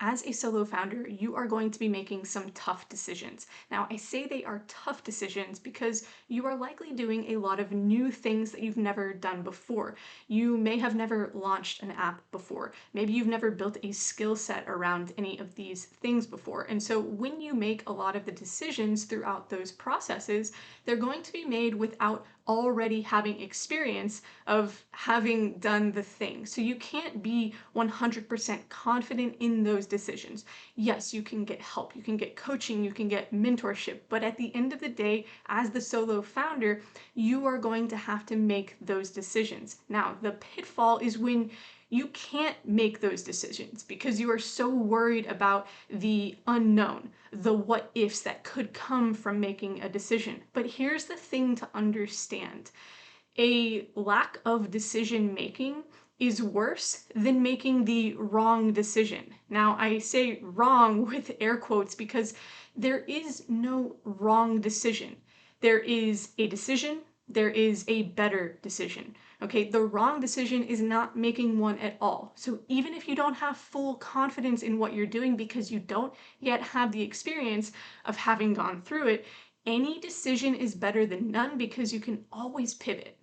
As a solo founder, you are going to be making some tough decisions. Now, I say they are tough decisions because you are likely doing a lot of new things that you've never done before. You may have never launched an app before. Maybe you've never built a skill set around any of these things before. And so when you make a lot of the decisions throughout those processes, they're going to be made without already having experience of having done the thing. So you can't be 100% confident in those decisions. Yes, you can get help, you can get coaching, you can get mentorship, but at the end of the day, as the solo founder, you are going to have to make those decisions. Now, the pitfall is when you can't make those decisions because you are so worried about the unknown, the what ifs that could come from making a decision. But here's the thing to understand: a lack of decision making is worse than making the wrong decision. Now, I say wrong with air quotes because there is no wrong decision. There is a decision, there is a better decision. Okay, the wrong decision is not making one at all. So even if you don't have full confidence in what you're doing because you don't yet have the experience of having gone through it, any decision is better than none because you can always pivot.